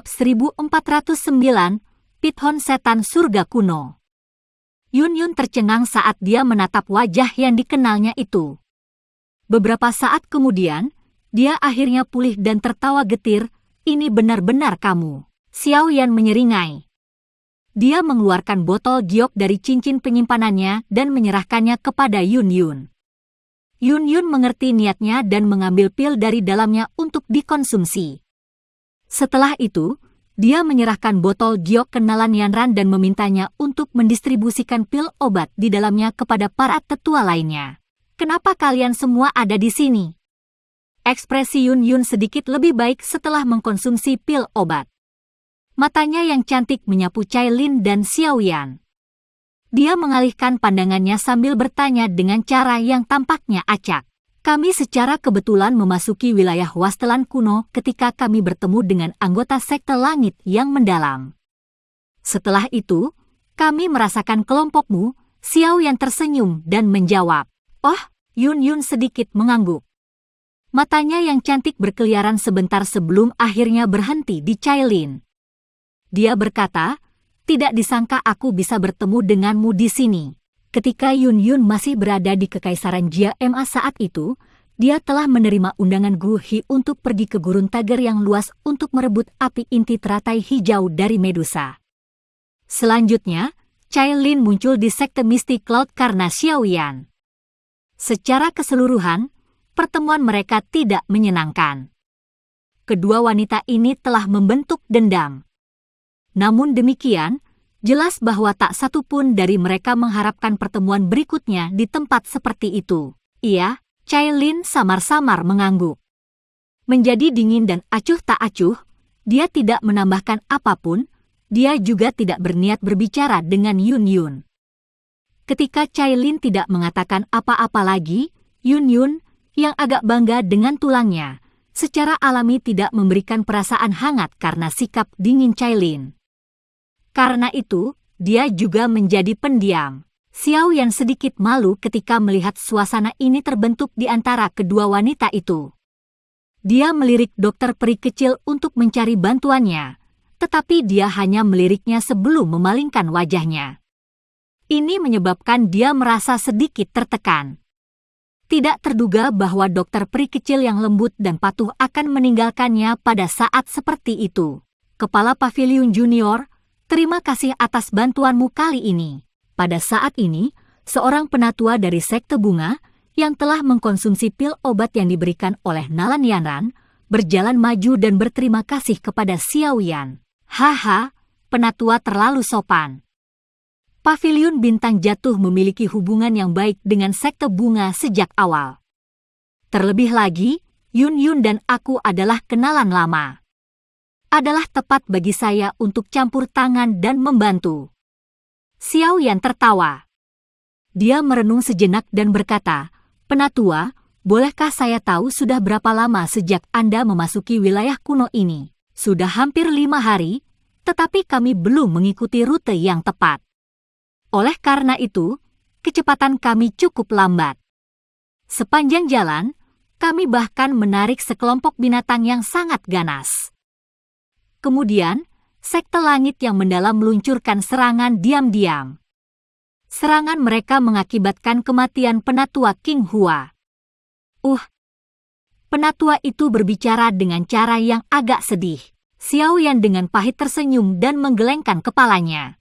Bab 1409, Pithon Setan Surga Kuno. Yun Yun tercengang saat dia menatap wajah yang dikenalnya itu. Beberapa saat kemudian, dia akhirnya pulih dan tertawa getir. "Ini benar-benar kamu." Xiao Yan menyeringai. Dia mengeluarkan botol giok dari cincin penyimpanannya dan menyerahkannya kepada Yun Yun. Yun Yun mengerti niatnya dan mengambil pil dari dalamnya untuk dikonsumsi. Setelah itu, dia menyerahkan botol giok ke Nalan Yanran dan memintanya untuk mendistribusikan pil obat di dalamnya kepada para tetua lainnya. "Kenapa kalian semua ada di sini?" Ekspresi Yun Yun sedikit lebih baik setelah mengkonsumsi pil obat. Matanya yang cantik menyapu Cai Lin dan Xiao Yan. Dia mengalihkan pandangannya sambil bertanya dengan cara yang tampaknya acak. "Kami secara kebetulan memasuki wilayah Wastelan Kuno ketika kami bertemu dengan anggota Sekte Langit yang mendalam. Setelah itu, kami merasakan kelompokmu." Xiao Yan tersenyum dan menjawab. "Oh," Yun Yun sedikit mengangguk. Matanya yang cantik berkeliaran sebentar sebelum akhirnya berhenti di Cai Lin. Dia berkata, "Tidak disangka aku bisa bertemu denganmu di sini." Ketika Yun Yun masih berada di Kekaisaran Jia Ma saat itu, dia telah menerima undangan Gu Hi untuk pergi ke gurun Tager yang luas untuk merebut api inti teratai hijau dari Medusa. Selanjutnya, Cai Lin muncul di Sekte Misty Cloud karena Xiao Yan. Secara keseluruhan, pertemuan mereka tidak menyenangkan. Kedua wanita ini telah membentuk dendam. Namun demikian, jelas bahwa tak satu pun dari mereka mengharapkan pertemuan berikutnya di tempat seperti itu. Iya, Cai Lin samar-samar mengangguk. Menjadi dingin dan acuh tak acuh, dia tidak menambahkan apapun, dia juga tidak berniat berbicara dengan Yun Yun. Ketika Cai Lin tidak mengatakan apa-apa lagi, Yun Yun, yang agak bangga dengan tulangnya, secara alami tidak memberikan perasaan hangat karena sikap dingin Cai Lin. Karena itu, dia juga menjadi pendiam. Xiao Yan sedikit malu ketika melihat suasana ini terbentuk di antara kedua wanita itu. Dia melirik dokter peri kecil untuk mencari bantuannya, tetapi dia hanya meliriknya sebelum memalingkan wajahnya. Ini menyebabkan dia merasa sedikit tertekan. Tidak terduga bahwa dokter peri kecil yang lembut dan patuh akan meninggalkannya pada saat seperti itu. "Kepala Pavilion Junior, terima kasih atas bantuanmu kali ini." Pada saat ini, seorang penatua dari Sekte Bunga yang telah mengkonsumsi pil obat yang diberikan oleh Nalan Yanran berjalan maju dan berterima kasih kepada Xiao Yan. "Haha, penatua terlalu sopan." Pavilion Bintang Jatuh memiliki hubungan yang baik dengan Sekte Bunga sejak awal. Terlebih lagi, Yun Yun dan aku adalah kenalan lama. Adalah tepat bagi saya untuk campur tangan dan membantu. Xiao Yan tertawa. Dia merenung sejenak dan berkata, "Penatua, bolehkah saya tahu sudah berapa lama sejak Anda memasuki wilayah kuno ini?" "Sudah hampir 5 hari, tetapi kami belum mengikuti rute yang tepat. Oleh karena itu, kecepatan kami cukup lambat. Sepanjang jalan, kami bahkan menarik sekelompok binatang yang sangat ganas. Kemudian, Sekte Langit yang mendalam meluncurkan serangan diam-diam. Serangan mereka mengakibatkan kematian penatua King Hua." Penatua itu berbicara dengan cara yang agak sedih. Xiao Yan dengan pahit tersenyum dan menggelengkan kepalanya.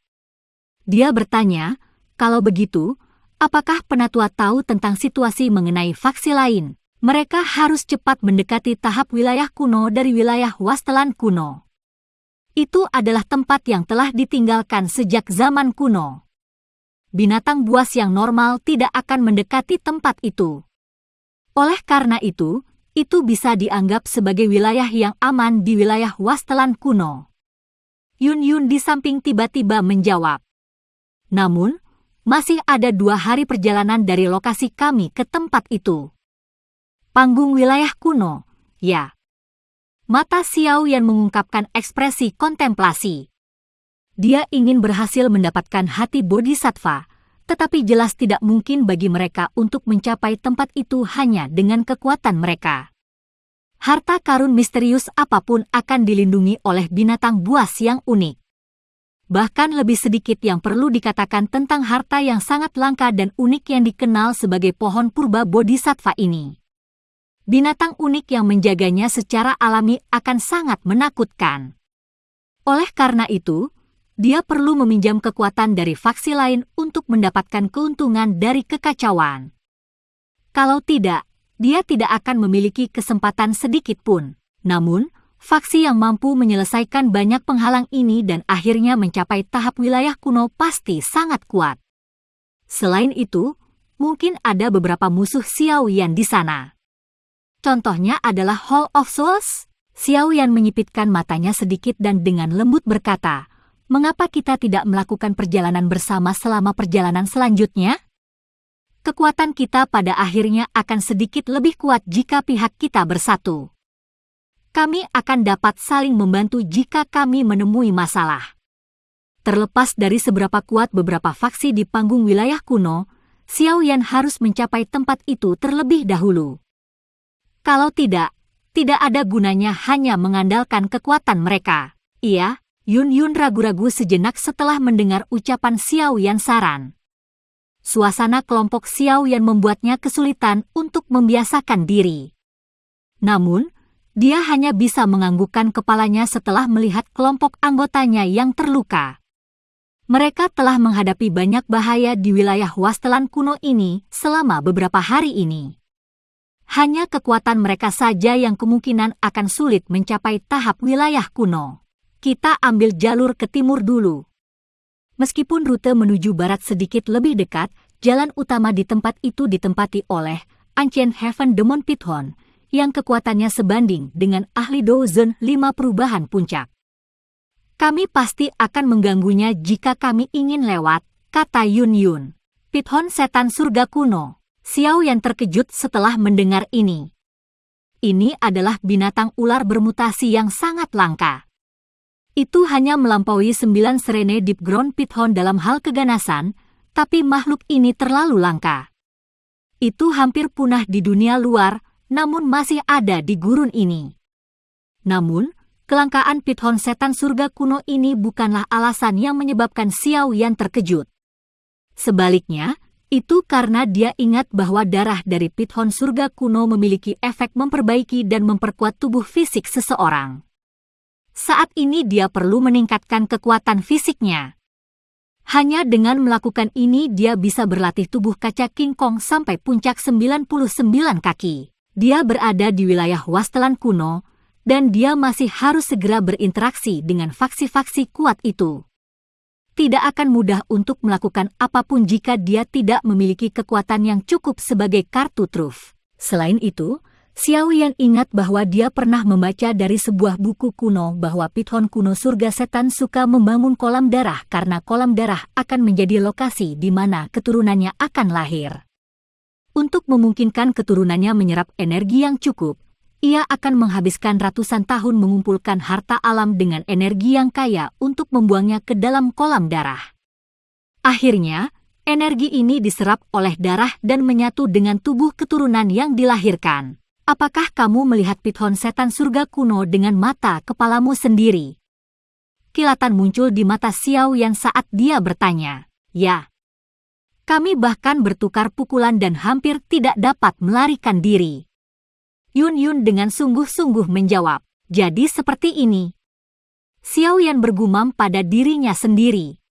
Dia bertanya, "Kalau begitu, apakah penatua tahu tentang situasi mengenai faksi lain? Mereka harus cepat mendekati tahap wilayah kuno dari wilayah Wastelan Kuno. Itu adalah tempat yang telah ditinggalkan sejak zaman kuno. Binatang buas yang normal tidak akan mendekati tempat itu. Oleh karena itu bisa dianggap sebagai wilayah yang aman di wilayah Wastelan Kuno." Yun Yun di samping tiba-tiba menjawab, "Namun, masih ada 2 hari perjalanan dari lokasi kami ke tempat itu." "Panggung wilayah kuno, ya?" Mata Xiao Yan mengungkapkan ekspresi kontemplasi. Dia ingin berhasil mendapatkan hati bodhisattva, tetapi jelas tidak mungkin bagi mereka untuk mencapai tempat itu hanya dengan kekuatan mereka. Harta karun misterius apapun akan dilindungi oleh binatang buas yang unik. Bahkan lebih sedikit yang perlu dikatakan tentang harta yang sangat langka dan unik yang dikenal sebagai pohon purba bodhisattva ini. Binatang unik yang menjaganya secara alami akan sangat menakutkan. Oleh karena itu, dia perlu meminjam kekuatan dari faksi lain untuk mendapatkan keuntungan dari kekacauan. Kalau tidak, dia tidak akan memiliki kesempatan sedikit pun. Namun, faksi yang mampu menyelesaikan banyak penghalang ini dan akhirnya mencapai tahap wilayah kuno pasti sangat kuat. Selain itu, mungkin ada beberapa musuh Xiao Yan di sana. Contohnya adalah Hall of Souls. Xiao Yan menyipitkan matanya sedikit dan dengan lembut berkata, "Mengapa kita tidak melakukan perjalanan bersama selama perjalanan selanjutnya? Kekuatan kita pada akhirnya akan sedikit lebih kuat jika pihak kita bersatu. Kami akan dapat saling membantu jika kami menemui masalah." Terlepas dari seberapa kuat beberapa faksi di panggung wilayah kuno, Xiao Yan harus mencapai tempat itu terlebih dahulu. Kalau tidak ada gunanya hanya mengandalkan kekuatan mereka. Iya, Yun Yun ragu-ragu sejenak setelah mendengar ucapan Xiao Yan saran. Suasana kelompok Xiao Yan membuatnya kesulitan untuk membiasakan diri. Namun, dia hanya bisa menganggukkan kepalanya setelah melihat kelompok anggotanya yang terluka. Mereka telah menghadapi banyak bahaya di wilayah Wasteland kuno ini selama beberapa hari ini. Hanya kekuatan mereka saja yang kemungkinan akan sulit mencapai tahap wilayah kuno. Kita ambil jalur ke timur dulu. Meskipun rute menuju barat sedikit lebih dekat, jalan utama di tempat itu ditempati oleh Ancient Heaven Demon Python, yang kekuatannya sebanding dengan ahli Dozen 5 perubahan puncak. Kami pasti akan mengganggunya jika kami ingin lewat, kata Yun Yun. Python setan surga kuno. Xiao Yan terkejut setelah mendengar ini. Ini adalah binatang ular bermutasi yang sangat langka. Itu hanya melampaui 9 Serene Deep Ground Python dalam hal keganasan, tapi makhluk ini terlalu langka. Itu hampir punah di dunia luar, namun masih ada di gurun ini. Namun, kelangkaan Python setan surga kuno ini bukanlah alasan yang menyebabkan Xiao Yan terkejut. Sebaliknya, itu karena dia ingat bahwa darah dari Python surga kuno memiliki efek memperbaiki dan memperkuat tubuh fisik seseorang. Saat ini dia perlu meningkatkan kekuatan fisiknya. Hanya dengan melakukan ini dia bisa berlatih tubuh kaca King Kong sampai puncak 99 kaki. Dia berada di wilayah Wasteland kuno, dan dia masih harus segera berinteraksi dengan faksi-faksi kuat itu. Tidak akan mudah untuk melakukan apapun jika dia tidak memiliki kekuatan yang cukup sebagai kartu truf. Selain itu, Xiao Yan ingat bahwa dia pernah membaca dari sebuah buku kuno bahwa Python kuno surga setan suka membangun kolam darah karena kolam darah akan menjadi lokasi di mana keturunannya akan lahir. Untuk memungkinkan keturunannya menyerap energi yang cukup, ia akan menghabiskan ratusan tahun mengumpulkan harta alam dengan energi yang kaya untuk membuangnya ke dalam kolam darah. Akhirnya, energi ini diserap oleh darah dan menyatu dengan tubuh keturunan yang dilahirkan. Apakah kamu melihat Python setan surga kuno dengan mata kepalamu sendiri? Kilatan muncul di mata Xiao Yan saat dia bertanya. Ya. Kami bahkan bertukar pukulan dan hampir tidak dapat melarikan diri. Yun Yun dengan sungguh-sungguh menjawab. Jadi seperti ini. Xiao Yan bergumam pada dirinya sendiri.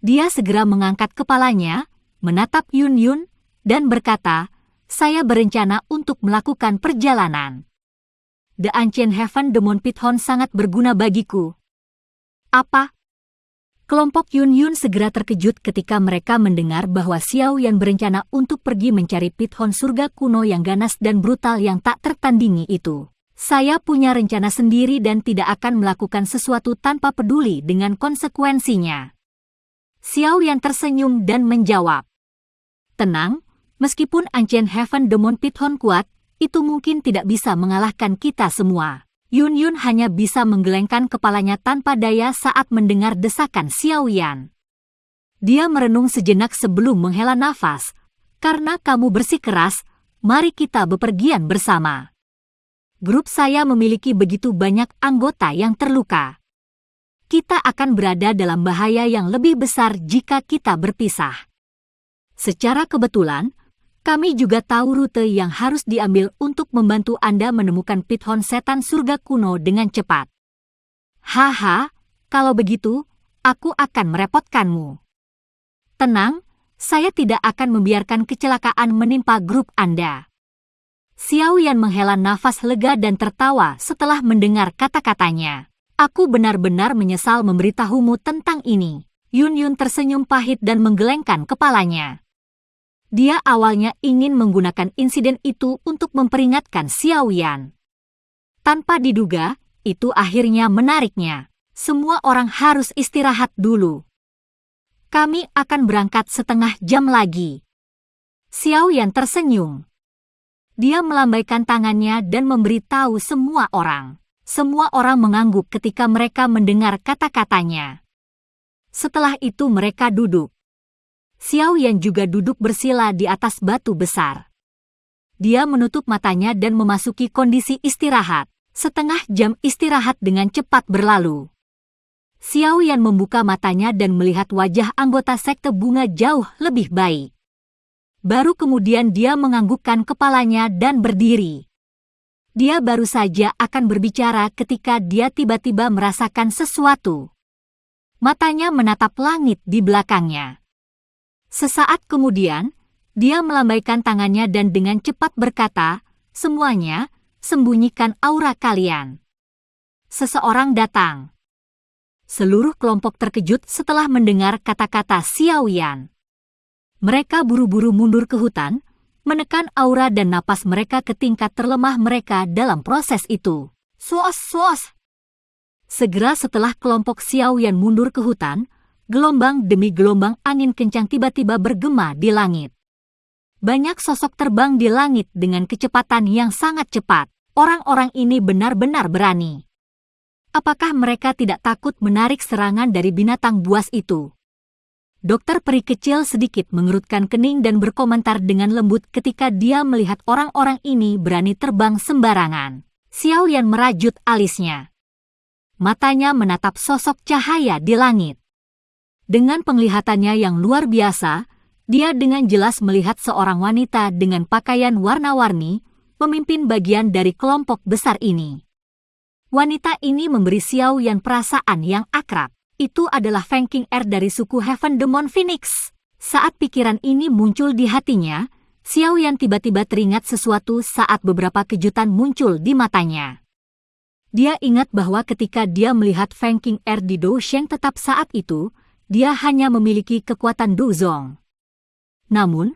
Dia segera mengangkat kepalanya, menatap Yun Yun, dan berkata, "Saya berencana untuk melakukan perjalanan. The Ancient Heaven Demon Python sangat berguna bagiku." Apa? Kelompok Yun Yun segera terkejut ketika mereka mendengar bahwa Xiao Yan berencana untuk pergi mencari Python surga kuno yang ganas dan brutal yang tak tertandingi itu. Saya punya rencana sendiri dan tidak akan melakukan sesuatu tanpa peduli dengan konsekuensinya. Xiao Yan tersenyum dan menjawab. Tenang. Meskipun Ancient Heaven Demon Python kuat, itu mungkin tidak bisa mengalahkan kita semua. Yun Yun hanya bisa menggelengkan kepalanya tanpa daya saat mendengar desakan Xiao Yan. Dia merenung sejenak sebelum menghela nafas. Karena kamu bersikeras, mari kita bepergian bersama. Grup saya memiliki begitu banyak anggota yang terluka. Kita akan berada dalam bahaya yang lebih besar jika kita berpisah. Secara kebetulan, kami juga tahu rute yang harus diambil untuk membantu Anda menemukan Python setan surga kuno dengan cepat. Haha, kalau begitu, aku akan merepotkanmu. Tenang, saya tidak akan membiarkan kecelakaan menimpa grup Anda. Xiao Yan menghela nafas lega dan tertawa setelah mendengar kata-katanya. Aku benar-benar menyesal memberitahumu tentang ini. Yun Yun tersenyum pahit dan menggelengkan kepalanya. Dia awalnya ingin menggunakan insiden itu untuk memperingatkan Xiao Yan. Tanpa diduga, itu akhirnya menariknya. Semua orang harus istirahat dulu. Kami akan berangkat setengah jam lagi. Xiao Yan tersenyum. Dia melambaikan tangannya dan memberitahu semua orang. Semua orang mengangguk ketika mereka mendengar kata-katanya. Setelah itu mereka duduk. Xiao Yan juga duduk bersila di atas batu besar. Dia menutup matanya dan memasuki kondisi istirahat. Setengah jam istirahat dengan cepat berlalu. Xiao Yan membuka matanya dan melihat wajah anggota sekte bunga jauh lebih baik. Baru kemudian dia menganggukkan kepalanya dan berdiri. Dia baru saja akan berbicara ketika dia tiba-tiba merasakan sesuatu. Matanya menatap langit di belakangnya. Sesaat kemudian, dia melambaikan tangannya dan dengan cepat berkata, "Semuanya, sembunyikan aura kalian." Seseorang datang. Seluruh kelompok terkejut setelah mendengar kata-kata Xiao Yan. Mereka buru-buru mundur ke hutan, menekan aura dan napas mereka ke tingkat terlemah mereka dalam proses itu. Suos-suos! Segera setelah kelompok Xiao Yan mundur ke hutan, gelombang demi gelombang angin kencang tiba-tiba bergema di langit. Banyak sosok terbang di langit dengan kecepatan yang sangat cepat. Orang-orang ini benar-benar berani. Apakah mereka tidak takut menarik serangan dari binatang buas itu? Dokter peri kecil sedikit mengerutkan kening dan berkomentar dengan lembut ketika dia melihat orang-orang ini berani terbang sembarangan. Xiao Yan merajut alisnya. Matanya menatap sosok cahaya di langit. Dengan penglihatannya yang luar biasa, dia dengan jelas melihat seorang wanita dengan pakaian warna-warni memimpin bagian dari kelompok besar ini. Wanita ini memberi Xiao Yan perasaan yang akrab. Itu adalah Feng Qing'er dari suku Heaven Demon Phoenix. Saat pikiran ini muncul di hatinya, Xiao Yan tiba-tiba teringat sesuatu saat beberapa kejutan muncul di matanya. Dia ingat bahwa ketika dia melihat Feng Qing'er di Dousheng tetap saat itu, dia hanya memiliki kekuatan Duzong. Namun,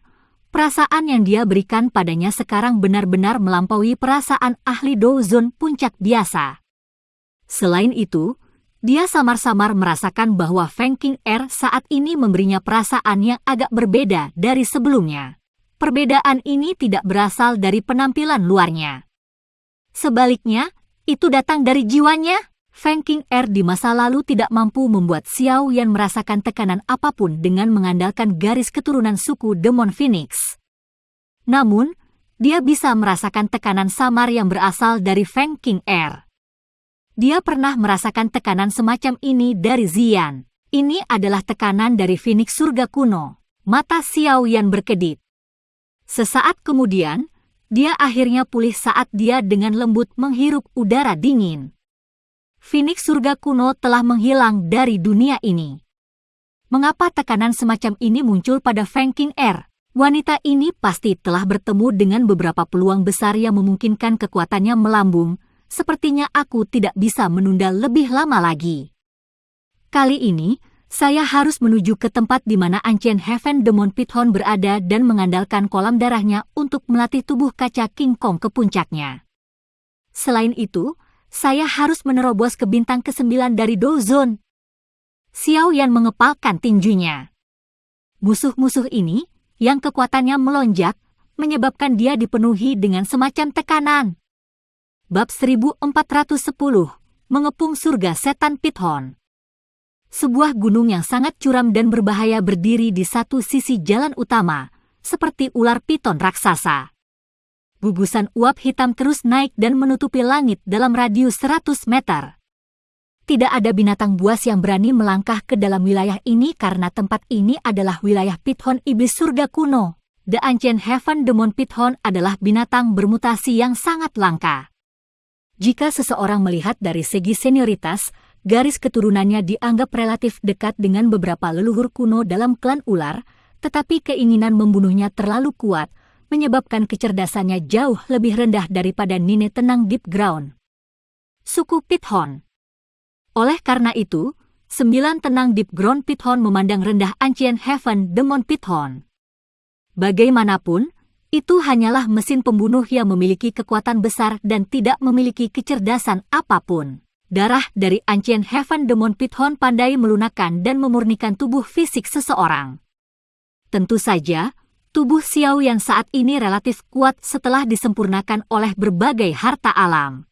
perasaan yang dia berikan padanya sekarang benar-benar melampaui perasaan ahli Douzon puncak biasa. Selain itu, dia samar-samar merasakan bahwa Feng Qing'er saat ini memberinya perasaan yang agak berbeda dari sebelumnya. Perbedaan ini tidak berasal dari penampilan luarnya. Sebaliknya, itu datang dari jiwanya. Feng Qing'er di masa lalu tidak mampu membuat Xiao Yan merasakan tekanan apapun dengan mengandalkan garis keturunan suku Demon Phoenix. Namun, dia bisa merasakan tekanan samar yang berasal dari Feng Qing'er. Dia pernah merasakan tekanan semacam ini dari Ziyan. Ini adalah tekanan dari Phoenix surga kuno. Mata Xiao Yan berkedip. Sesaat kemudian, dia akhirnya pulih saat dia dengan lembut menghirup udara dingin. Phoenix surga kuno telah menghilang dari dunia ini. Mengapa tekanan semacam ini muncul pada Feng Qing'er? Wanita ini pasti telah bertemu dengan beberapa peluang besar yang memungkinkan kekuatannya melambung. Sepertinya aku tidak bisa menunda lebih lama lagi. Kali ini, saya harus menuju ke tempat di mana Ancient Heaven Demon Python berada dan mengandalkan kolam darahnya untuk melatih tubuh kaca King Kong ke puncaknya. Selain itu, saya harus menerobos ke bintang ke-9 dari Douzon. Xiao Yan mengepalkan tinjunya. Musuh-musuh ini, yang kekuatannya melonjak, menyebabkan dia dipenuhi dengan semacam tekanan. Bab 1410, Mengepung Surga Setan Python. Sebuah gunung yang sangat curam dan berbahaya berdiri di satu sisi jalan utama, seperti ular piton raksasa. Gugusan uap hitam terus naik dan menutupi langit dalam radius 100 meter. Tidak ada binatang buas yang berani melangkah ke dalam wilayah ini karena tempat ini adalah wilayah Python iblis surga kuno. The Ancient Heaven Demon Python adalah binatang bermutasi yang sangat langka. Jika seseorang melihat dari segi senioritas, garis keturunannya dianggap relatif dekat dengan beberapa leluhur kuno dalam klan ular, tetapi keinginan membunuhnya terlalu kuat, menyebabkan kecerdasannya jauh lebih rendah daripada Nine Tenang Deep Ground. Suku Python. Oleh karena itu, 9 Tenang Deep Ground Python memandang rendah Ancient Heaven Demon Python. Bagaimanapun, itu hanyalah mesin pembunuh yang memiliki kekuatan besar dan tidak memiliki kecerdasan apapun. Darah dari Ancient Heaven Demon Python pandai melunakkan dan memurnikan tubuh fisik seseorang. Tentu saja, tubuh Xiao Yan saat ini relatif kuat setelah disempurnakan oleh berbagai harta alam.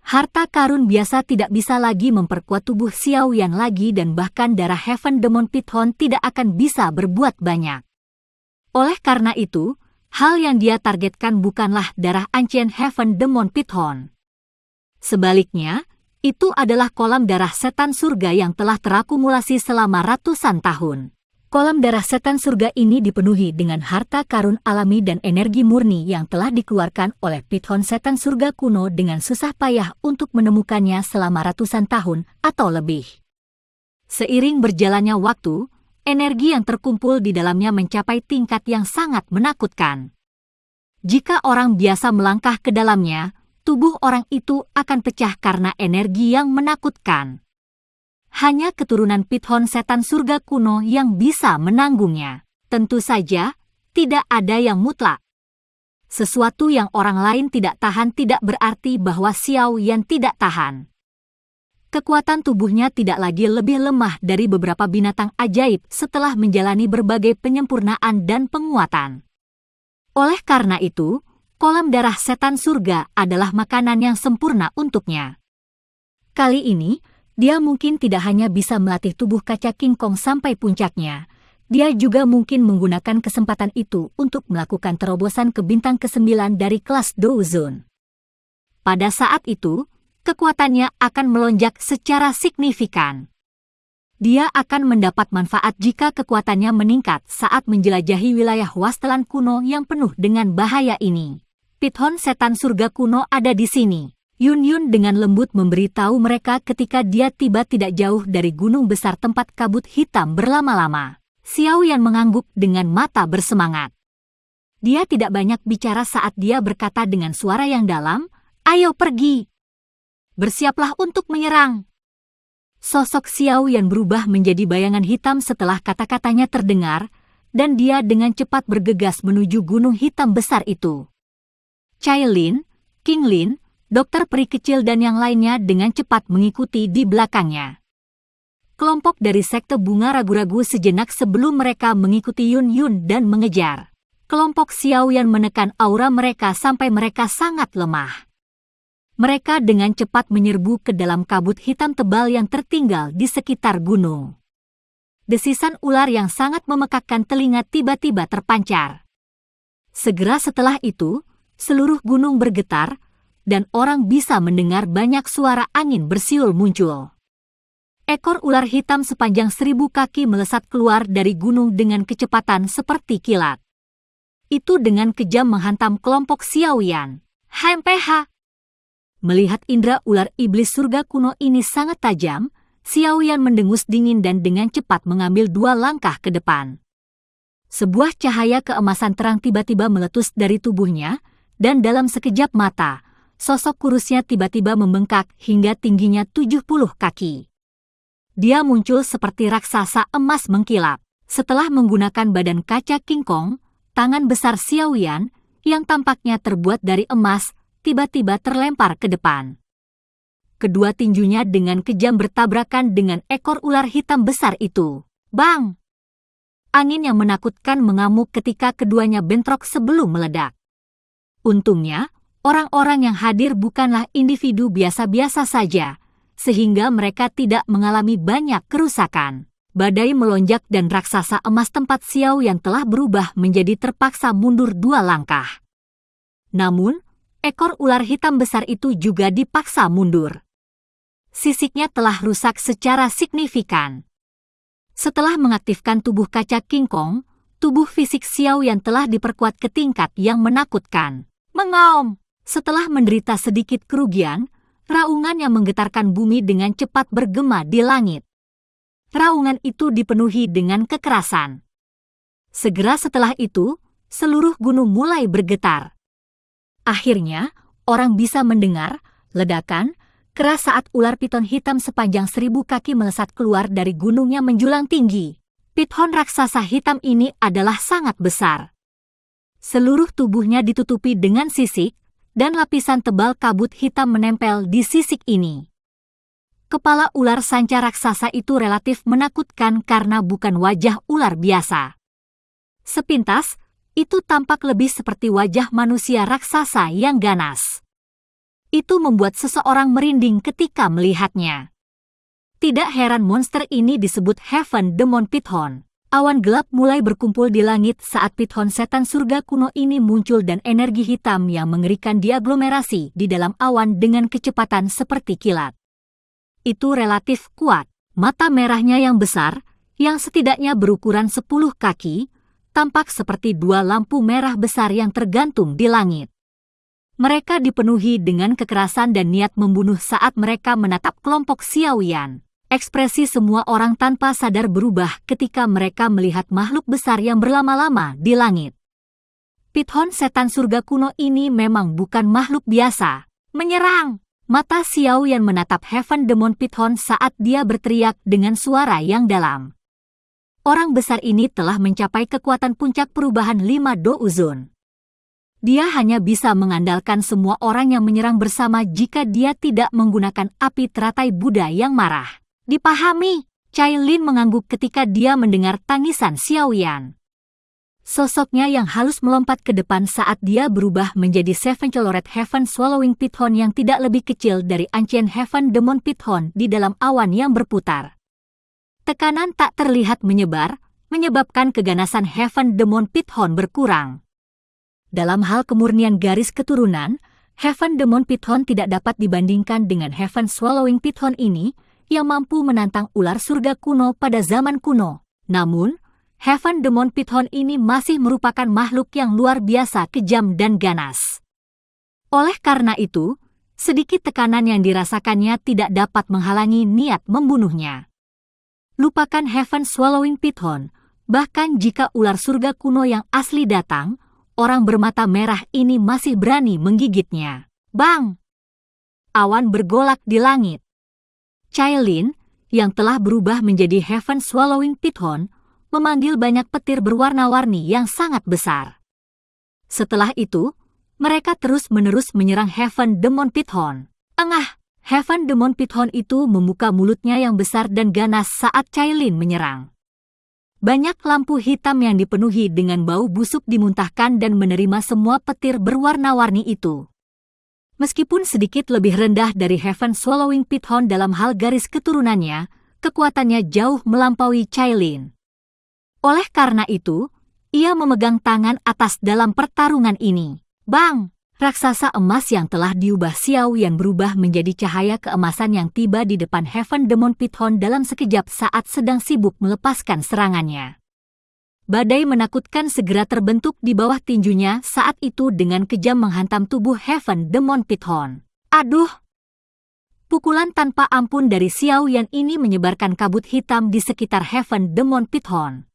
Harta karun biasa tidak bisa lagi memperkuat tubuh Xiao Yan lagi dan bahkan darah Heaven Demon Python tidak akan bisa berbuat banyak. Oleh karena itu, hal yang dia targetkan bukanlah darah Ancient Heaven Demon Python. Sebaliknya, itu adalah kolam darah setan surga yang telah terakumulasi selama ratusan tahun. Kolam darah setan surga ini dipenuhi dengan harta karun alami dan energi murni yang telah dikeluarkan oleh Python setan surga kuno dengan susah payah untuk menemukannya selama ratusan tahun atau lebih. Seiring berjalannya waktu, energi yang terkumpul di dalamnya mencapai tingkat yang sangat menakutkan. Jika orang biasa melangkah ke dalamnya, tubuh orang itu akan pecah karena energi yang menakutkan. Hanya keturunan Python setan surga kuno yang bisa menanggungnya. Tentu saja, tidak ada yang mutlak. Sesuatu yang orang lain tidak tahan tidak berarti bahwa Xiao Yan tidak tahan. Kekuatan tubuhnya tidak lagi lebih lemah dari beberapa binatang ajaib setelah menjalani berbagai penyempurnaan dan penguatan. Oleh karena itu, kolam darah setan surga adalah makanan yang sempurna untuknya. Kali ini, dia mungkin tidak hanya bisa melatih tubuh kaca King Kong sampai puncaknya, dia juga mungkin menggunakan kesempatan itu untuk melakukan terobosan ke bintang ke-9 dari kelas Douzone. Pada saat itu, kekuatannya akan melonjak secara signifikan. Dia akan mendapat manfaat jika kekuatannya meningkat saat menjelajahi wilayah wastelan kuno yang penuh dengan bahaya ini. Python setan surga kuno ada di sini. Yun Yun dengan lembut memberitahu mereka ketika dia tiba tidak jauh dari gunung besar tempat kabut hitam berlama-lama. Xiao Yan mengangguk dengan mata bersemangat. Dia tidak banyak bicara saat dia berkata dengan suara yang dalam, "Ayo pergi! Bersiaplah untuk menyerang." Sosok Xiao Yan berubah menjadi bayangan hitam setelah kata-katanya terdengar, dan dia dengan cepat bergegas menuju gunung hitam besar itu. Chai Lin, King Lin, dokter peri kecil dan yang lainnya dengan cepat mengikuti di belakangnya. Kelompok dari sekte bunga ragu-ragu sejenak sebelum mereka mengikuti Yun Yun dan mengejar. Kelompok Xiao Yan menekan aura mereka sampai mereka sangat lemah. Mereka dengan cepat menyerbu ke dalam kabut hitam tebal yang tertinggal di sekitar gunung. Desisan ular yang sangat memekakkan telinga tiba-tiba terpancar. Segera setelah itu, seluruh gunung bergetar, dan orang bisa mendengar banyak suara angin bersiul muncul. Ekor ular hitam sepanjang 1000 kaki melesat keluar dari gunung dengan kecepatan seperti kilat. Itu dengan kejam menghantam kelompok Xiao Yan. HMPH! Melihat indera ular iblis surga kuno ini sangat tajam, Xiao Yan mendengus dingin dan dengan cepat mengambil 2 langkah ke depan. Sebuah cahaya keemasan terang tiba-tiba meletus dari tubuhnya, dan dalam sekejap mata, sosok kurusnya tiba-tiba membengkak hingga tingginya 70 kaki. Dia muncul seperti raksasa emas mengkilap. Setelah menggunakan badan kaca King Kong, tangan besar Xiao Yan, yang tampaknya terbuat dari emas, tiba-tiba terlempar ke depan. Kedua tinjunya dengan kejam bertabrakan dengan ekor ular hitam besar itu. Bang! Angin yang menakutkan mengamuk ketika keduanya bentrok sebelum meledak. Untungnya, orang-orang yang hadir bukanlah individu biasa-biasa saja, sehingga mereka tidak mengalami banyak kerusakan. Badai melonjak dan raksasa emas tempat Xiao yang telah berubah menjadi terpaksa mundur 2 langkah. Namun, ekor ular hitam besar itu juga dipaksa mundur. Sisiknya telah rusak secara signifikan. Setelah mengaktifkan tubuh kaca King Kong, tubuh fisik Xiao Yan telah diperkuat ke tingkat yang menakutkan. Mengaum! Setelah menderita sedikit kerugian, raungan yang menggetarkan bumi dengan cepat bergema di langit. Raungan itu dipenuhi dengan kekerasan. Segera setelah itu, seluruh gunung mulai bergetar. Akhirnya, orang bisa mendengar ledakan keras saat ular piton hitam sepanjang 1000 kaki melesat keluar dari gunung yang menjulang tinggi. Piton raksasa hitam ini adalah sangat besar. Seluruh tubuhnya ditutupi dengan sisik, dan lapisan tebal kabut hitam menempel di sisik ini. Kepala ular sanca raksasa itu relatif menakutkan karena bukan wajah ular biasa. Sepintas, itu tampak lebih seperti wajah manusia raksasa yang ganas. Itu membuat seseorang merinding ketika melihatnya. Tidak heran monster ini disebut Heaven Demon Python. Awan gelap mulai berkumpul di langit saat Python setan surga kuno ini muncul dan energi hitam yang mengerikan diaglomerasi di dalam awan dengan kecepatan seperti kilat. Itu relatif kuat. Mata merahnya yang besar, yang setidaknya berukuran 10 kaki, tampak seperti 2 lampu merah besar yang tergantung di langit. Mereka dipenuhi dengan kekerasan dan niat membunuh saat mereka menatap kelompok Xiao Yan. Ekspresi semua orang tanpa sadar berubah ketika mereka melihat makhluk besar yang berlama-lama di langit. Python setan surga kuno ini memang bukan makhluk biasa. Menyerang! Mata Xiao Yan menatap Heaven Demon Python saat dia berteriak dengan suara yang dalam. Orang besar ini telah mencapai kekuatan puncak perubahan 5 Douzon. Dia hanya bisa mengandalkan semua orang yang menyerang bersama jika dia tidak menggunakan api teratai Buddha yang marah. Dipahami, Cai Lin mengangguk ketika dia mendengar tangisan Xiao Yan. Sosoknya yang halus melompat ke depan saat dia berubah menjadi Seven Colored Heaven Swallowing Python yang tidak lebih kecil dari Ancient Heaven Demon Python di dalam awan yang berputar. Tekanan tak terlihat menyebar, menyebabkan keganasan Heaven Demon Python berkurang. Dalam hal kemurnian garis keturunan, Heaven Demon Python tidak dapat dibandingkan dengan Heaven Swallowing Python ini yang mampu menantang ular surga kuno pada zaman kuno. Namun, Heaven Demon Python ini masih merupakan makhluk yang luar biasa kejam dan ganas. Oleh karena itu, sedikit tekanan yang dirasakannya tidak dapat menghalangi niat membunuhnya. Lupakan Heaven Swallowing Python, bahkan jika ular surga kuno yang asli datang, orang bermata merah ini masih berani menggigitnya. Bang! Awan bergolak di langit. Cai Lin, yang telah berubah menjadi Heaven Swallowing Python, memanggil banyak petir berwarna-warni yang sangat besar. Setelah itu, mereka terus-menerus menyerang Heaven Demon Python. Engah! Heaven Demon Python itu membuka mulutnya yang besar dan ganas saat Cai Lin menyerang. Banyak lampu hitam yang dipenuhi dengan bau busuk dimuntahkan dan menerima semua petir berwarna-warni itu. Meskipun sedikit lebih rendah dari Heaven Swallowing Python dalam hal garis keturunannya, kekuatannya jauh melampaui Cai Lin. Oleh karena itu, ia memegang tangan atas dalam pertarungan ini. Bang! Raksasa emas yang telah diubah Xiao Yan berubah menjadi cahaya keemasan yang tiba di depan Heaven Demon Python dalam sekejap saat sedang sibuk melepaskan serangannya. Badai menakutkan segera terbentuk di bawah tinjunya saat itu dengan kejam menghantam tubuh Heaven Demon Python. Aduh! Pukulan tanpa ampun dari Xiao Yan ini menyebarkan kabut hitam di sekitar Heaven Demon Python.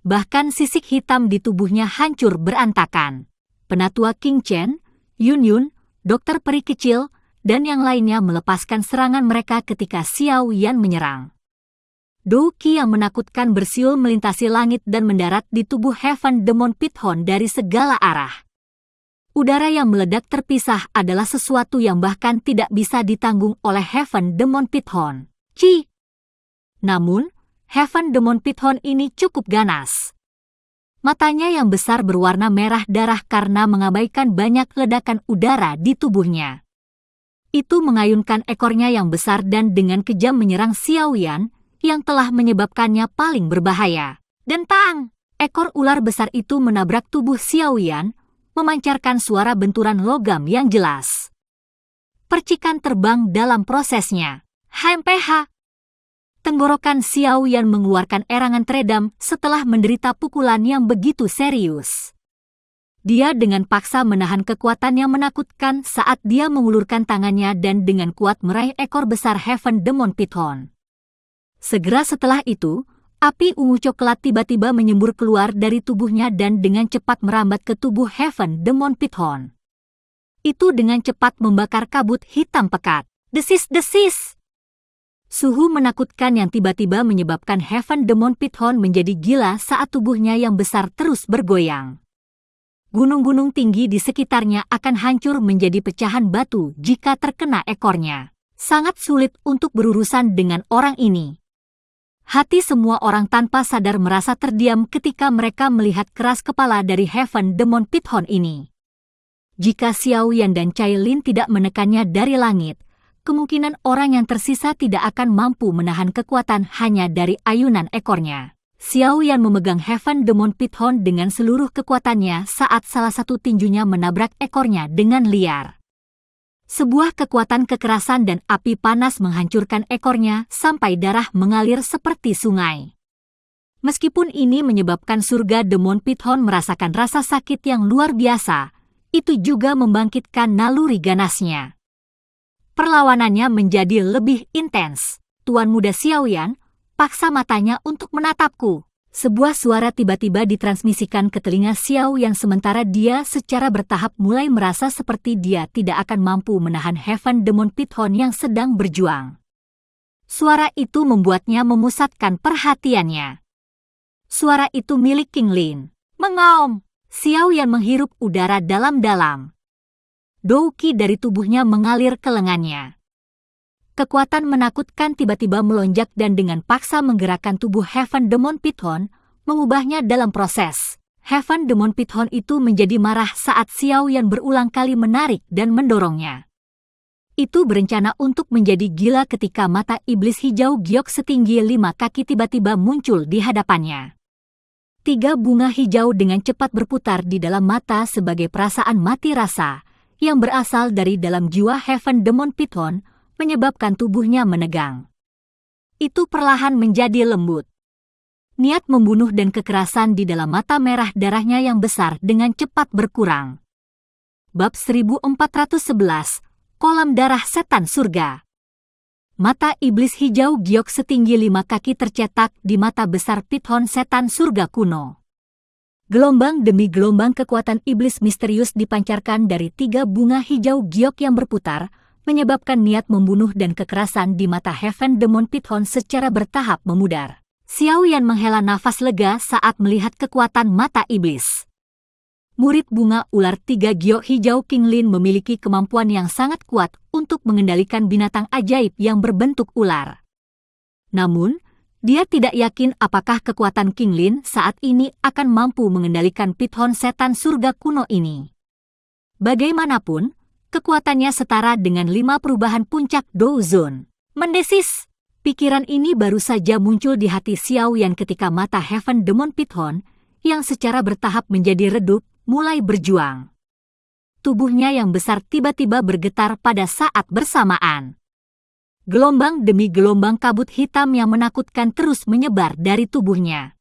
Bahkan sisik hitam di tubuhnya hancur berantakan. Penatua King Chen, Yun Yun, dokter peri kecil, dan yang lainnya melepaskan serangan mereka ketika Xiao Yan menyerang. Dou Qi yang menakutkan bersiul melintasi langit dan mendarat di tubuh Heaven Demon Python dari segala arah. Udara yang meledak terpisah adalah sesuatu yang bahkan tidak bisa ditanggung oleh Heaven Demon Python. Ci! Namun, Heaven Demon Python ini cukup ganas. Matanya yang besar berwarna merah darah karena mengabaikan banyak ledakan udara di tubuhnya. Itu mengayunkan ekornya yang besar dan dengan kejam menyerang Xiao Yan yang telah menyebabkannya paling berbahaya. Dentang! Ekor ular besar itu menabrak tubuh Xiao Yan, memancarkan suara benturan logam yang jelas. Percikan terbang dalam prosesnya. HMPH. Tenggorokan Xiao Yan mengeluarkan erangan teredam setelah menderita pukulan yang begitu serius. Dia dengan paksa menahan kekuatan yang menakutkan saat dia mengulurkan tangannya dan dengan kuat meraih ekor besar Heaven Demon Python. Segera setelah itu, api ungu coklat tiba-tiba menyembur keluar dari tubuhnya dan dengan cepat merambat ke tubuh Heaven Demon Python. Itu dengan cepat membakar kabut hitam pekat. Desis-desis! Suhu menakutkan yang tiba-tiba menyebabkan Heaven Demon Python menjadi gila saat tubuhnya yang besar terus bergoyang. Gunung-gunung tinggi di sekitarnya akan hancur menjadi pecahan batu jika terkena ekornya. Sangat sulit untuk berurusan dengan orang ini. Hati semua orang tanpa sadar merasa terdiam ketika mereka melihat keras kepala dari Heaven Demon Python ini. Jika Xiao Yan dan Cai Lin tidak menekannya dari langit, kemungkinan orang yang tersisa tidak akan mampu menahan kekuatan hanya dari ayunan ekornya. Xiao Yan memegang Heaven Demon Python dengan seluruh kekuatannya saat salah satu tinjunya menabrak ekornya dengan liar. Sebuah kekuatan kekerasan dan api panas menghancurkan ekornya sampai darah mengalir seperti sungai. Meskipun ini menyebabkan surga Demon Python merasakan rasa sakit yang luar biasa, itu juga membangkitkan naluri ganasnya. Perlawanannya menjadi lebih intens. Tuan muda Xiao Yan, paksa matanya untuk menatapku. Sebuah suara tiba-tiba ditransmisikan ke telinga Xiao Yan sementara dia secara bertahap mulai merasa seperti dia tidak akan mampu menahan Heaven Demon Python yang sedang berjuang. Suara itu membuatnya memusatkan perhatiannya. Suara itu milik King Lin. Mengaum! Xiao Yan menghirup udara dalam-dalam. Douki dari tubuhnya mengalir ke lengannya. Kekuatan menakutkan tiba-tiba melonjak dan dengan paksa menggerakkan tubuh Heaven Demon Python, mengubahnya dalam proses. Heaven Demon Python itu menjadi marah saat Xiao Yan berulang kali menarik dan mendorongnya. Itu berencana untuk menjadi gila ketika mata iblis hijau giok setinggi 5 kaki tiba-tiba muncul di hadapannya. 3 bunga hijau dengan cepat berputar di dalam mata sebagai perasaan mati rasa, yang berasal dari dalam jiwa Heaven Demon Python, menyebabkan tubuhnya menegang. Itu perlahan menjadi lembut. Niat membunuh dan kekerasan di dalam mata merah darahnya yang besar dengan cepat berkurang. Bab 1411, Kolam Darah Setan Surga. Mata iblis hijau giok setinggi 5 kaki tercetak di mata besar Python setan surga kuno. Gelombang demi gelombang kekuatan iblis misterius dipancarkan dari 3 bunga hijau giok yang berputar, menyebabkan niat membunuh dan kekerasan di mata Heaven Demon Python secara bertahap memudar. Xiao Yan menghela nafas lega saat melihat kekuatan mata iblis. Murid bunga ular 3 giok hijau King Lin memiliki kemampuan yang sangat kuat untuk mengendalikan binatang ajaib yang berbentuk ular. Namun, dia tidak yakin apakah kekuatan King Lin saat ini akan mampu mengendalikan Python setan surga kuno ini. Bagaimanapun, kekuatannya setara dengan 5 perubahan puncak Dou Zone. Mendesis! Pikiran ini baru saja muncul di hati Xiao Yan ketika mata Heaven Demon Python, yang secara bertahap menjadi redup, mulai berjuang. Tubuhnya yang besar tiba-tiba bergetar pada saat bersamaan. Gelombang demi gelombang kabut hitam yang menakutkan terus menyebar dari tubuhnya.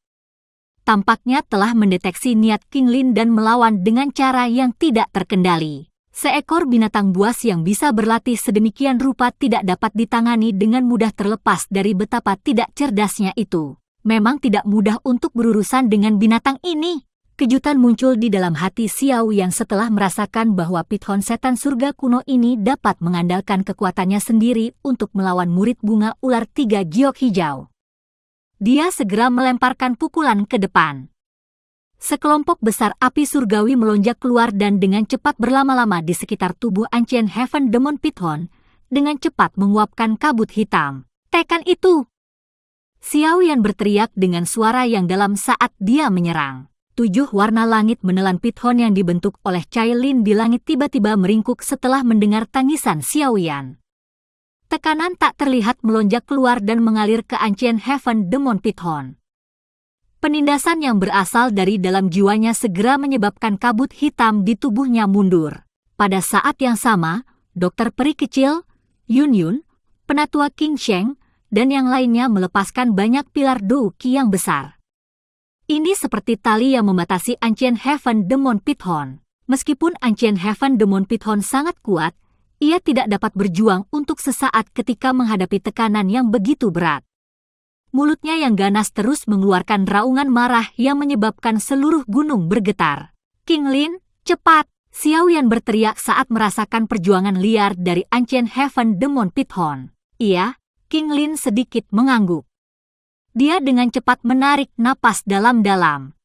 Tampaknya telah mendeteksi niat King Lin dan melawan dengan cara yang tidak terkendali. Seekor binatang buas yang bisa berlatih sedemikian rupa tidak dapat ditangani dengan mudah terlepas dari betapa tidak cerdasnya itu. Memang tidak mudah untuk berurusan dengan binatang ini. Kejutan muncul di dalam hati Xiao yang setelah merasakan bahwa Python setan surga kuno ini dapat mengandalkan kekuatannya sendiri untuk melawan murid bunga ular 3 giok hijau. Dia segera melemparkan pukulan ke depan. Sekelompok besar api surgawi melonjak keluar dan dengan cepat berlama-lama di sekitar tubuh Ancient Heaven Demon Python, dengan cepat menguapkan kabut hitam. Tekan itu! Xiao Yan berteriak dengan suara yang dalam saat dia menyerang. 7 warna langit menelan Python yang dibentuk oleh Cai Lin di langit tiba-tiba meringkuk setelah mendengar tangisan Xiao Yan. Tekanan tak terlihat melonjak keluar dan mengalir ke Ancient Heaven Demon Python. Penindasan yang berasal dari dalam jiwanya segera menyebabkan kabut hitam di tubuhnya mundur. Pada saat yang sama, dokter peri kecil, Yun Yun, penatua King Sheng, dan yang lainnya melepaskan banyak pilar Do Qi yang besar. Ini seperti tali yang membatasi Ancient Heaven Demon Python. Meskipun Ancient Heaven Demon Python sangat kuat, ia tidak dapat berjuang untuk sesaat ketika menghadapi tekanan yang begitu berat. Mulutnya yang ganas terus mengeluarkan raungan marah yang menyebabkan seluruh gunung bergetar. "King Lin, cepat!" Xiao Yan berteriak saat merasakan perjuangan liar dari Ancient Heaven Demon Python. Iya, King Lin sedikit mengangguk. Dia dengan cepat menarik napas dalam-dalam.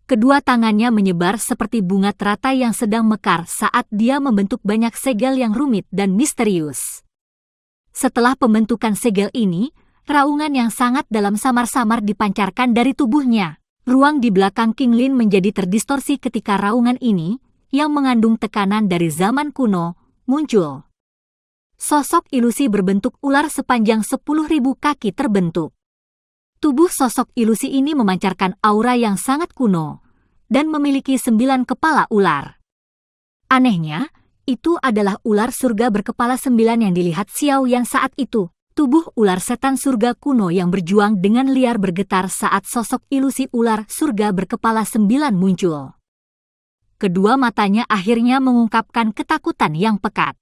Kedua tangannya menyebar seperti bunga teratai yang sedang mekar saat dia membentuk banyak segel yang rumit dan misterius. Setelah pembentukan segel ini, raungan yang sangat dalam samar-samar dipancarkan dari tubuhnya. Ruang di belakang King Lin menjadi terdistorsi ketika raungan ini, yang mengandung tekanan dari zaman kuno, muncul. Sosok ilusi berbentuk ular sepanjang 10.000 kaki terbentuk. Tubuh sosok ilusi ini memancarkan aura yang sangat kuno, dan memiliki 9 kepala ular. Anehnya, itu adalah ular surga berkepala 9 yang dilihat Xiao Yan saat itu. Tubuh ular setan surga kuno yang berjuang dengan liar bergetar saat sosok ilusi ular surga berkepala 9 muncul. Kedua matanya akhirnya mengungkapkan ketakutan yang pekat.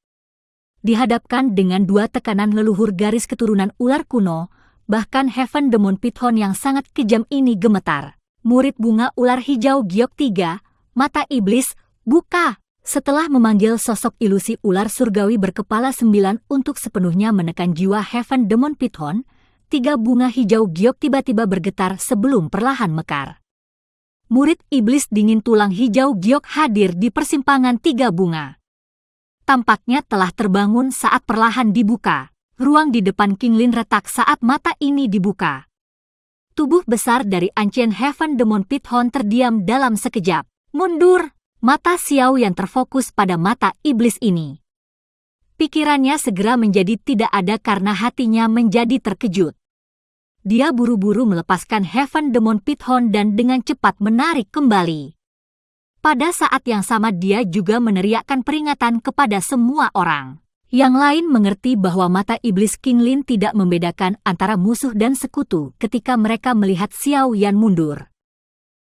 Dihadapkan dengan dua tekanan leluhur garis keturunan ular kuno, bahkan Heaven Demon Python yang sangat kejam ini gemetar. Murid bunga ular hijau giok 3, mata iblis, buka! Setelah memanggil sosok ilusi ular surgawi berkepala 9 untuk sepenuhnya menekan jiwa Heaven Demon Python, 3 bunga hijau giok tiba-tiba bergetar sebelum perlahan mekar. Murid iblis dingin tulang hijau giok hadir di persimpangan 3 bunga. Tampaknya telah terbangun saat perlahan dibuka. Ruang di depan King Lin retak saat mata ini dibuka. Tubuh besar dari Ancient Heaven Demon Python terdiam dalam sekejap. Mundur! Mata Xiao yang terfokus pada mata iblis ini. Pikirannya segera menjadi tidak ada karena hatinya menjadi terkejut. Dia buru-buru melepaskan Heaven Demon Python dan dengan cepat menarik kembali. Pada saat yang sama dia juga meneriakkan peringatan kepada semua orang. Yang lain mengerti bahwa mata iblis King Lin tidak membedakan antara musuh dan sekutu ketika mereka melihat Xiao Yan mundur.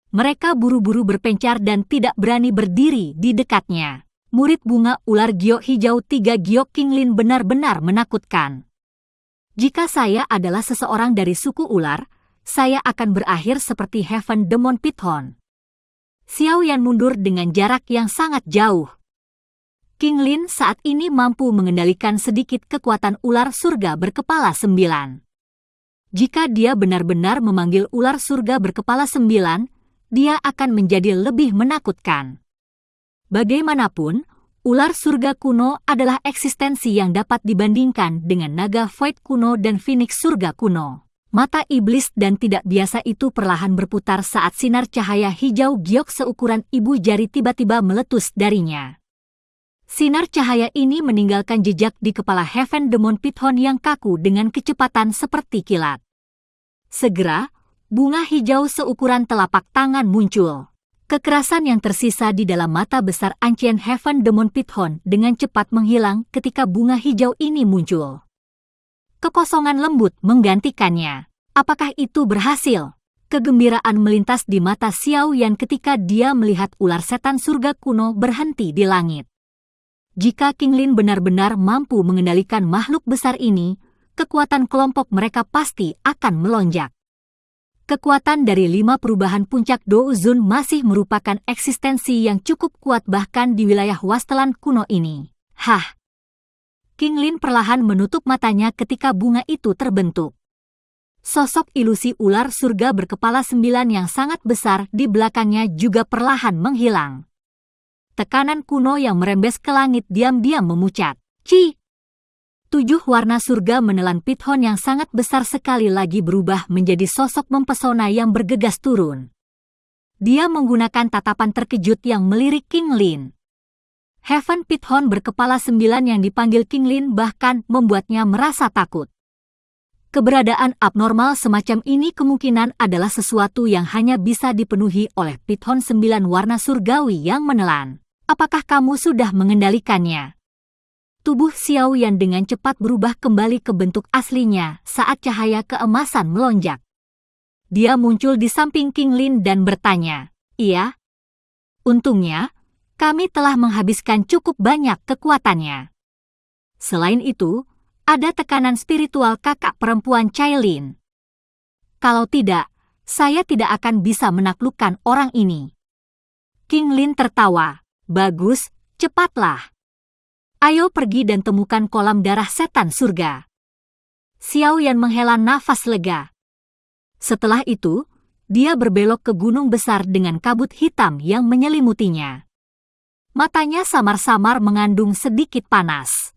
Mereka buru-buru berpencar dan tidak berani berdiri di dekatnya. Murid bunga ular giok hijau 3 giok King Lin benar-benar menakutkan. Jika saya adalah seseorang dari suku ular, saya akan berakhir seperti Heaven Demon Python. Xiao Yan mundur dengan jarak yang sangat jauh. King Lin saat ini mampu mengendalikan sedikit kekuatan ular surga berkepala 9. Jika dia benar-benar memanggil ular surga berkepala 9, dia akan menjadi lebih menakutkan. Bagaimanapun, ular surga kuno adalah eksistensi yang dapat dibandingkan dengan naga void kuno dan phoenix surga kuno. Mata iblis dan tidak biasa itu perlahan berputar saat sinar cahaya hijau giok seukuran ibu jari tiba-tiba meletus darinya. Sinar cahaya ini meninggalkan jejak di kepala Heaven Demon Python yang kaku dengan kecepatan seperti kilat. Segera, bunga hijau seukuran telapak tangan muncul. Kekerasan yang tersisa di dalam mata besar Ancient Heaven Demon Python dengan cepat menghilang ketika bunga hijau ini muncul. Kekosongan lembut menggantikannya. Apakah itu berhasil? Kegembiraan melintas di mata Xiao Yan ketika dia melihat ular setan surga kuno berhenti di langit. Jika King Lin benar-benar mampu mengendalikan makhluk besar ini, kekuatan kelompok mereka pasti akan melonjak. Kekuatan dari 5 perubahan puncak Douzun masih merupakan eksistensi yang cukup kuat bahkan di wilayah Wasteland kuno ini. Hah! King Lin perlahan menutup matanya ketika bunga itu terbentuk. Sosok ilusi ular surga berkepala 9 yang sangat besar di belakangnya juga perlahan menghilang. Tekanan kuno yang merembes ke langit diam-diam memucat. Ci! 7 warna surga menelan Python yang sangat besar sekali lagi berubah menjadi sosok mempesona yang bergegas turun. Dia menggunakan tatapan terkejut yang melirik King Lin. Heaven Python berkepala 9 yang dipanggil King Lin bahkan membuatnya merasa takut. Keberadaan abnormal semacam ini kemungkinan adalah sesuatu yang hanya bisa dipenuhi oleh pithon 9 warna surgawi yang menelan. Apakah kamu sudah mengendalikannya? Tubuh Xiao Yan dengan cepat berubah kembali ke bentuk aslinya saat cahaya keemasan melonjak. Dia muncul di samping King Lin dan bertanya, "Iya? Untungnya, kami telah menghabiskan cukup banyak kekuatannya. Selain itu, ada tekanan spiritual kakak perempuan Cailin. Kalau tidak, saya tidak akan bisa menaklukkan orang ini." King Lin tertawa. "Bagus, cepatlah. Ayo pergi dan temukan kolam darah setan surga." Xiao Yan menghela nafas lega. Setelah itu, dia berbelok ke gunung besar dengan kabut hitam yang menyelimutinya. Matanya samar-samar mengandung sedikit panas.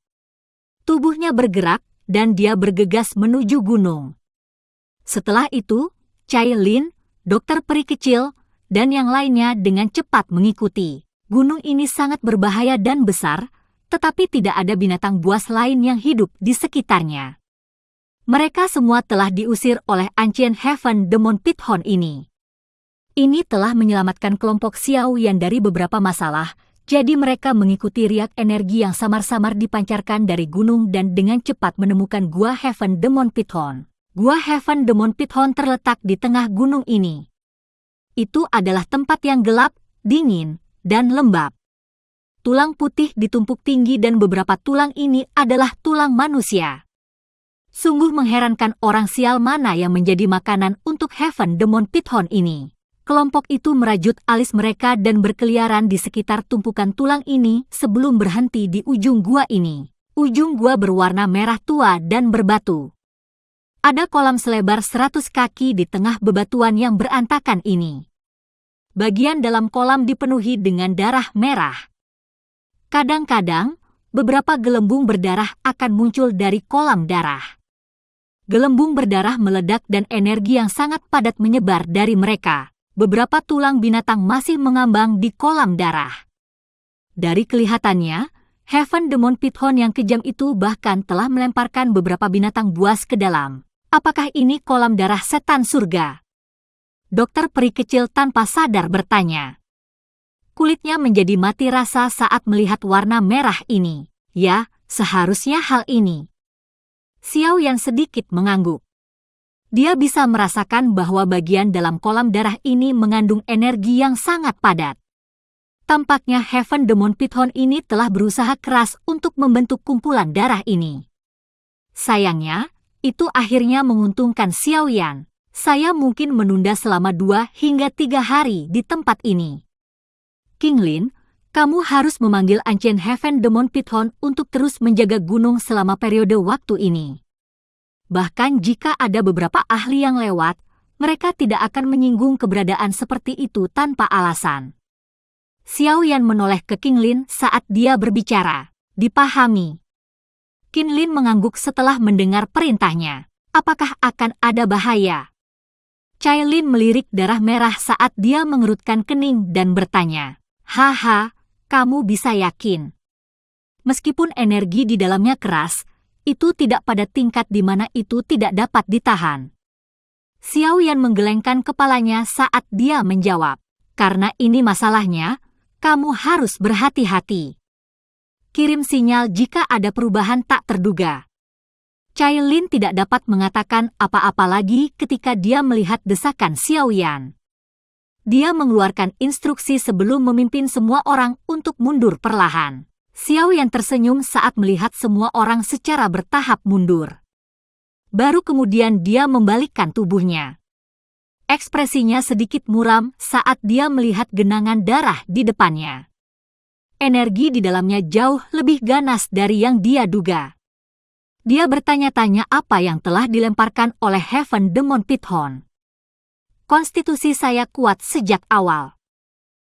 Tubuhnya bergerak, dan dia bergegas menuju gunung. Setelah itu, Cailin, dokter peri kecil, dan yang lainnya dengan cepat mengikuti. Gunung ini sangat berbahaya dan besar, tetapi tidak ada binatang buas lain yang hidup di sekitarnya. Mereka semua telah diusir oleh Ancient Heaven Demon Pithon ini. Ini telah menyelamatkan kelompok Xiao Yan dari beberapa masalah, jadi mereka mengikuti riak energi yang samar-samar dipancarkan dari gunung dan dengan cepat menemukan Gua Heaven Demon Pithon. Gua Heaven Demon Pithon terletak di tengah gunung ini. Itu adalah tempat yang gelap, dingin, dan lembab. Tulang putih ditumpuk tinggi dan beberapa tulang ini adalah tulang manusia. Sungguh mengherankan orang sial mana yang menjadi makanan untuk Heaven Demon Pithon ini. Kelompok itu merajut alis mereka dan berkeliaran di sekitar tumpukan tulang ini sebelum berhenti di ujung gua ini. Ujung gua berwarna merah tua dan berbatu. Ada kolam selebar 100 kaki di tengah bebatuan yang berantakan ini. Bagian dalam kolam dipenuhi dengan darah merah. Kadang-kadang, beberapa gelembung berdarah akan muncul dari kolam darah. Gelembung berdarah meledak dan energi yang sangat padat menyebar dari mereka. Beberapa tulang binatang masih mengambang di kolam darah. Dari kelihatannya, Heaven Demon Pithon yang kejam itu bahkan telah melemparkan beberapa binatang buas ke dalam. Apakah ini kolam darah setan surga? Dokter peri kecil tanpa sadar bertanya. Kulitnya menjadi mati rasa saat melihat warna merah ini. Ya, seharusnya hal ini. Xiao Yan sedikit mengangguk. Dia bisa merasakan bahwa bagian dalam kolam darah ini mengandung energi yang sangat padat. Tampaknya Heaven Demon Pithon ini telah berusaha keras untuk membentuk kumpulan darah ini. Sayangnya, itu akhirnya menguntungkan Xiao Yan. Saya mungkin menunda selama 2 hingga 3 hari di tempat ini. King Lin, kamu harus memanggil Ancient Heaven Demon Pithon untuk terus menjaga gunung selama periode waktu ini. Bahkan jika ada beberapa ahli yang lewat, mereka tidak akan menyinggung keberadaan seperti itu tanpa alasan. Xiao Yan menoleh ke King Lin saat dia berbicara. Dipahami. King Lin mengangguk setelah mendengar perintahnya. Apakah akan ada bahaya? Cailin melirik darah merah saat dia mengerutkan kening dan bertanya. Haha, kamu bisa yakin. Meskipun energi di dalamnya keras, itu tidak pada tingkat di mana itu tidak dapat ditahan. Xiao Yan menggelengkan kepalanya saat dia menjawab. Karena ini masalahnya, kamu harus berhati-hati. Kirim sinyal jika ada perubahan tak terduga. Cailin tidak dapat mengatakan apa-apa lagi ketika dia melihat desakan Xiao Yan. Dia mengeluarkan instruksi sebelum memimpin semua orang untuk mundur perlahan. Xiao Yan tersenyum saat melihat semua orang secara bertahap mundur. Baru kemudian dia membalikkan tubuhnya. Ekspresinya sedikit muram saat dia melihat genangan darah di depannya. Energi di dalamnya jauh lebih ganas dari yang dia duga. Dia bertanya-tanya apa yang telah dilemparkan oleh Heaven Demon Pithon. Konstitusi saya kuat sejak awal.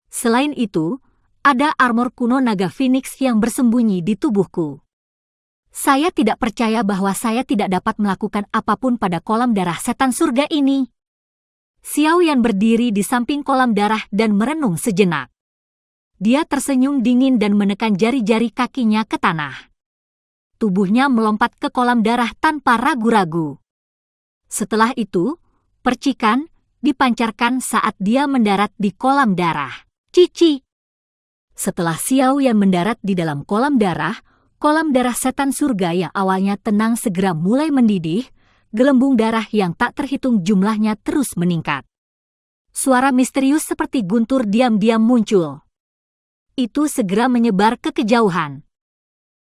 Selain itu, ada armor kuno naga Phoenix yang bersembunyi di tubuhku. Saya tidak percaya bahwa saya tidak dapat melakukan apapun pada kolam darah setan surga ini. Xiao Yan berdiri di samping kolam darah dan merenung sejenak. Dia tersenyum dingin dan menekan jari-jari kakinya ke tanah. Tubuhnya melompat ke kolam darah tanpa ragu-ragu. Setelah itu, percikan dipancarkan saat dia mendarat di kolam darah. Cici. Setelah Xiao Yan mendarat di dalam kolam darah setan surga yang awalnya tenang segera mulai mendidih, gelembung darah yang tak terhitung jumlahnya terus meningkat. Suara misterius seperti guntur diam-diam muncul. Itu segera menyebar ke kejauhan.